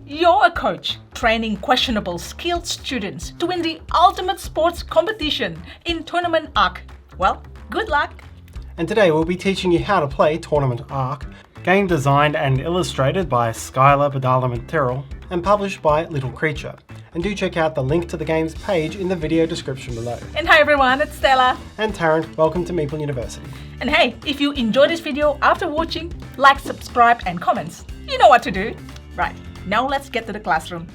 You're a coach training questionable skilled students to win the ultimate sports competition in Tournament Arc. Well, good luck! And today we'll be teaching you how to play Tournament Arc, game designed and illustrated by Skylar Badala and published by Little Creature. And do check out the link to the game's page in the video description below. And hi everyone, it's Stella. And Tarrant, welcome to Meeple University. And hey, if you enjoyed this video after watching, like, subscribe and comments. You know what to do. Right, now let's get to the classroom.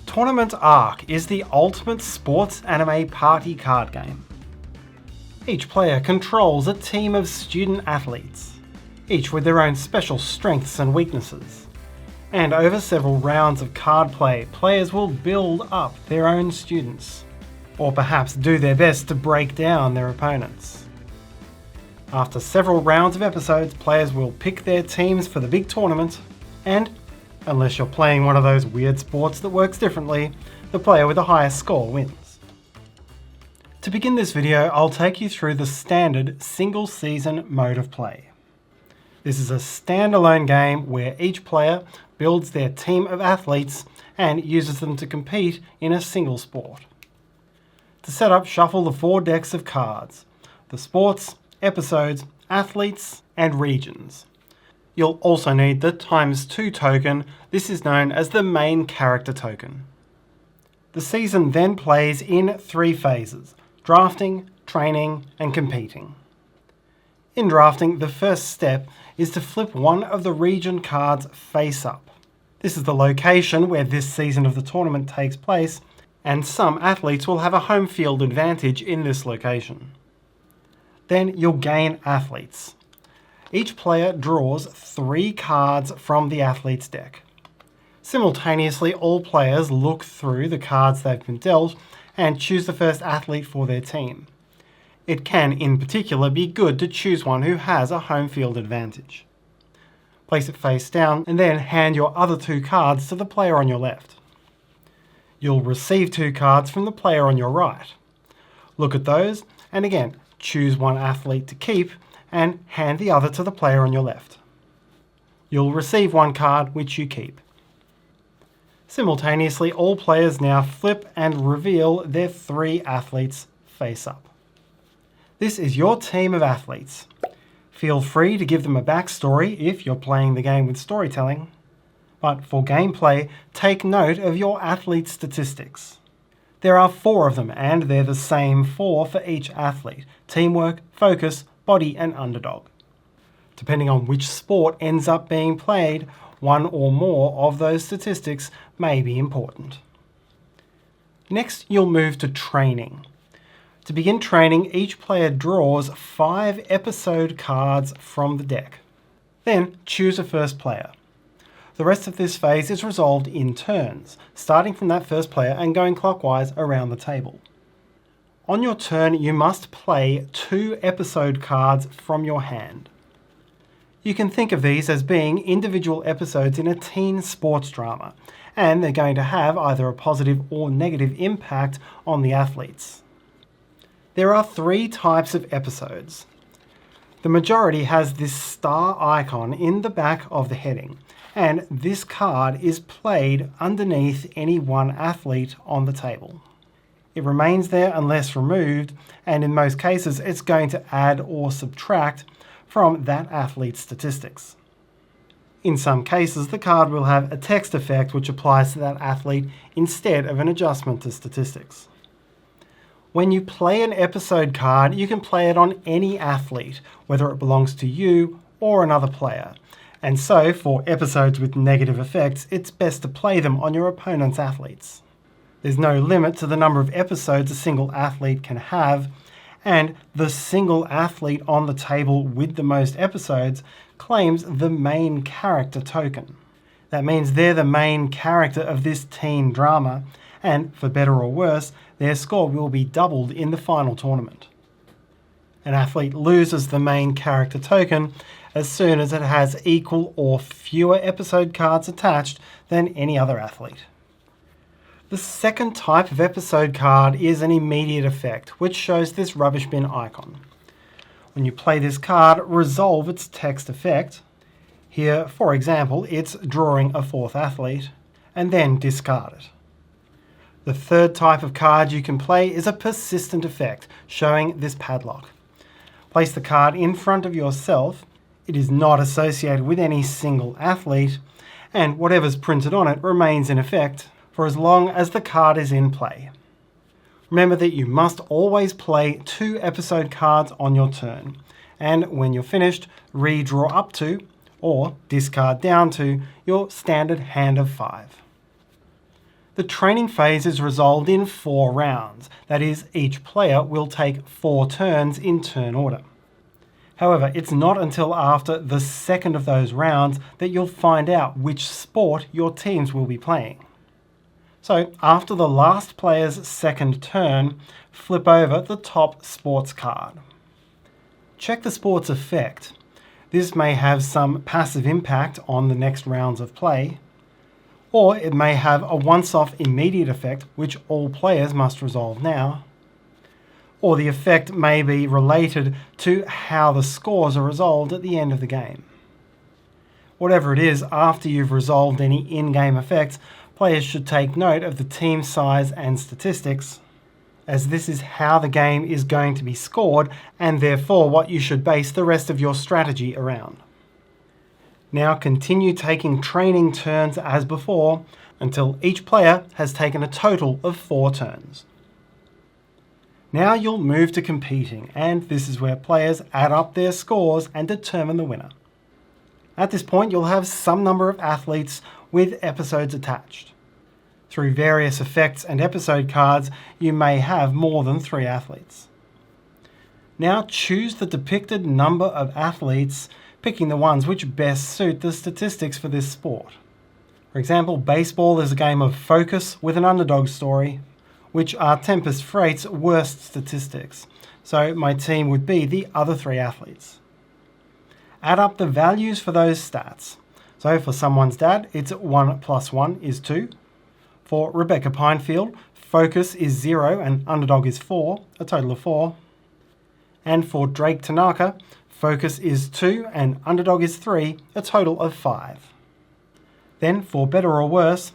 Tournament Arc is the ultimate sports anime party card game. Each player controls a team of student athletes, each with their own special strengths and weaknesses. And over several rounds of card play, players will build up their own students, or perhaps do their best to break down their opponents. After several rounds of episodes, players will pick their teams for the big tournament, and, unless you're playing one of those weird sports that works differently, the player with the highest score wins. To begin this video, I'll take you through the standard single season mode of play. This is a standalone game where each player builds their team of athletes and uses them to compete in a single sport. To set up, shuffle the 4 decks of cards: the sports, episodes, athletes, and regions. You'll also need the ×2 token. This is known as the main character token. The season then plays in 3 phases: drafting, training, and competing. In drafting, the first step is to flip one of the region cards face up. This is the location where this season of the tournament takes place, and some athletes will have a home field advantage in this location. Then you'll gain athletes. Each player draws 3 cards from the athlete's deck. Simultaneously, all players look through the cards they've been dealt and choose the first athlete for their team. It can, in particular, be good to choose one who has a home field advantage. Place it face down and then hand your other 2 cards to the player on your left. You'll receive 2 cards from the player on your right. Look at those and again choose one athlete to keep and hand the other to the player on your left. You'll receive 1 card which you keep. Simultaneously, all players now flip and reveal their 3 athletes face up. This is your team of athletes. Feel free to give them a backstory if you're playing the game with storytelling, but for gameplay, take note of your athlete's statistics. There are 4 of them, and they're the same 4 for each athlete: teamwork, focus, body, and underdog. Depending on which sport ends up being played, 1 or more of those statistics may be important. Next, you'll move to training. To begin training, each player draws 5 episode cards from the deck. Then choose a first player. The rest of this phase is resolved in turns, starting from that first player and going clockwise around the table. On your turn, you must play 2 episode cards from your hand. You can think of these as being individual episodes in a teen sports drama, and they're going to have either a positive or negative impact on the athletes. There are 3 types of episodes. The majority has this star icon in the back of the heading, and this card is played underneath any one athlete on the table. It remains there unless removed, and in most cases it's going to add or subtract from that athlete's statistics. In some cases, the card will have a text effect which applies to that athlete instead of an adjustment to statistics. When you play an episode card, you can play it on any athlete, whether it belongs to you or another player. And so, for episodes with negative effects, it's best to play them on your opponent's athletes. There's no limit to the number of episodes a single athlete can have, and the single athlete on the table with the most episodes claims the main character token. That means they're the main character of this teen drama, and for better or worse, their score will be doubled in the final tournament. An athlete loses the main character token as soon as it has equal or fewer episode cards attached than any other athlete. The second type of episode card is an immediate effect, which shows this rubbish bin icon. When you play this card, resolve its text effect. Here, for example, it's drawing a fourth athlete, and then discard it. The third type of card you can play is a persistent effect, showing this padlock. Place the card in front of yourself. It is not associated with any single athlete, and whatever's printed on it remains in effect for as long as the card is in play. Remember that you must always play 2 episode cards on your turn, and when you're finished, redraw up to, or discard down to, your standard hand of 5. The training phase is resolved in 4 rounds, that is, each player will take 4 turns in turn order. However, it's not until after the second of those rounds that you'll find out which sport your teams will be playing. So, after the last player's second turn, flip over the top sports card. Check the sport's effect. This may have some passive impact on the next rounds of play, or it may have a once-off immediate effect which all players must resolve now, or the effect may be related to how the scores are resolved at the end of the game. Whatever it is, after you've resolved any in-game effects, players should take note of the team size and statistics, as this is how the game is going to be scored and therefore what you should base the rest of your strategy around. Now continue taking training turns as before until each player has taken a total of 4 turns. Now you'll move to competing, and this is where players add up their scores and determine the winner. At this point, you'll have some number of athletes with episodes attached. Through various effects and episode cards, you may have more than 3 athletes. Now choose the depicted number of athletes, picking the ones which best suit the statistics for this sport. For example, baseball is a game of focus with an underdog story, which are Tempest Freight's worst statistics, so my team would be the other 3 athletes. Add up the values for those stats. So for someone's dad, it's 1 plus 1 is 2. For Rebecca Pinefield, focus is 0 and underdog is 4, a total of 4. And for Drake Tanaka, focus is 2 and underdog is 3, a total of 5. Then for better or worse,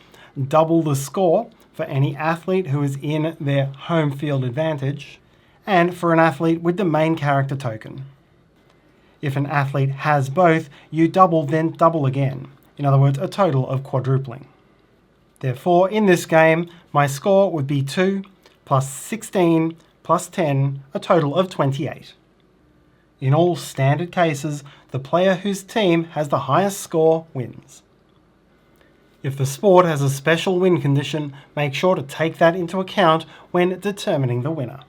double the score for any athlete who is in their home field advantage, and for an athlete with the main character token. If an athlete has both, you double then double again. In other words, a total of quadrupling. Therefore, in this game, my score would be 2 plus 16 plus 10, a total of 28. In all standard cases, the player whose team has the highest score wins. If the sport has a special win condition, make sure to take that into account when determining the winner.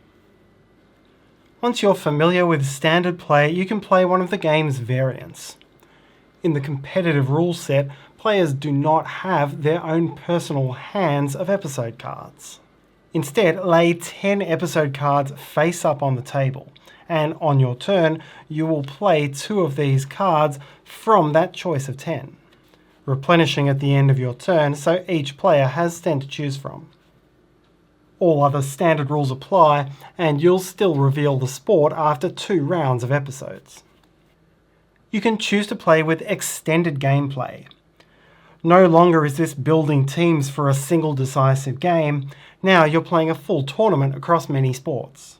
Once you're familiar with standard play, you can play one of the game's variants. In the competitive rule set, players do not have their own personal hands of episode cards. Instead, lay 10 episode cards face up on the table, and on your turn, you will play 2 of these cards from that choice of 10, replenishing at the end of your turn so each player has 10 to choose from. All other standard rules apply, and you'll still reveal the sport after 2 rounds of episodes. You can choose to play with extended gameplay. No longer is this building teams for a single decisive game, now you're playing a full tournament across many sports.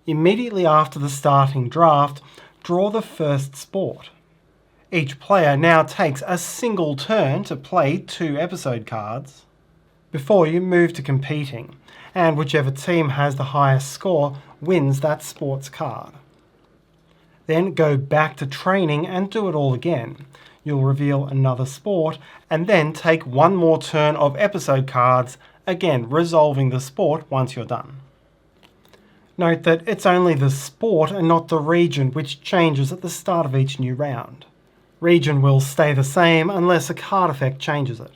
Immediately after the starting draft, draw the first sport. Each player now takes a single turn to play 2 episode cards before you move to competing, and whichever team has the highest score wins that sports card. Then go back to training and do it all again. You'll reveal another sport, and then take 1 more turn of episode cards, again resolving the sport once you're done. Note that it's only the sport and not the region which changes at the start of each new round. Region will stay the same unless a card effect changes it.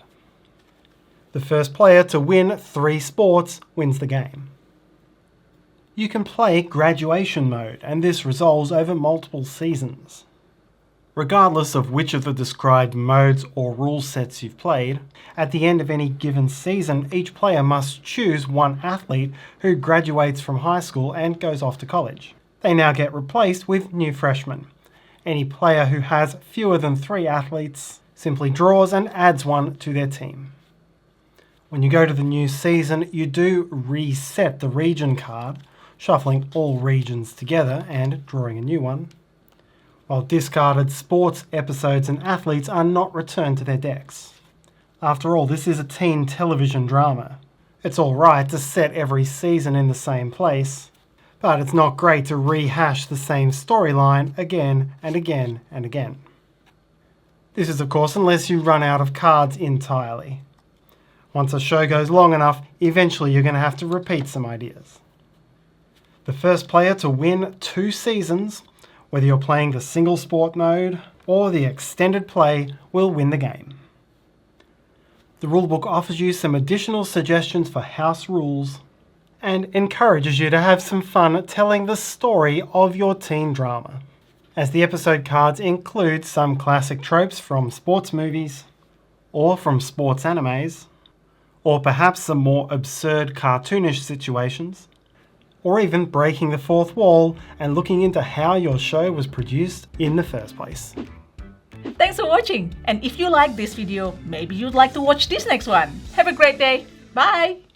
The first player to win 3 sports wins the game. You can play graduation mode, and this resolves over multiple seasons. Regardless of which of the described modes or rule sets you've played, at the end of any given season, each player must choose 1 athlete who graduates from high school and goes off to college. They now get replaced with new freshmen. Any player who has fewer than 3 athletes simply draws and adds one to their team. When you go to the new season, you do reset the region card, shuffling all regions together and drawing a new one, while discarded sports, episodes and athletes are not returned to their decks. After all, this is a teen television drama. It's alright to set every season in the same place, but it's not great to rehash the same storyline again and again and again. This is of course unless you run out of cards entirely. Once a show goes long enough, eventually you're going to have to repeat some ideas. The first player to win 2 seasons, whether you're playing the single sport mode or the extended play, will win the game. The rulebook offers you some additional suggestions for house rules and encourages you to have some fun telling the story of your teen drama, as the episode cards include some classic tropes from sports movies or from sports animes, or perhaps some more absurd cartoonish situations, or even breaking the fourth wall and looking into how your show was produced in the first place. Thanks for watching, and if you like this video, maybe you'd like to watch this next one. Have a great day. Bye!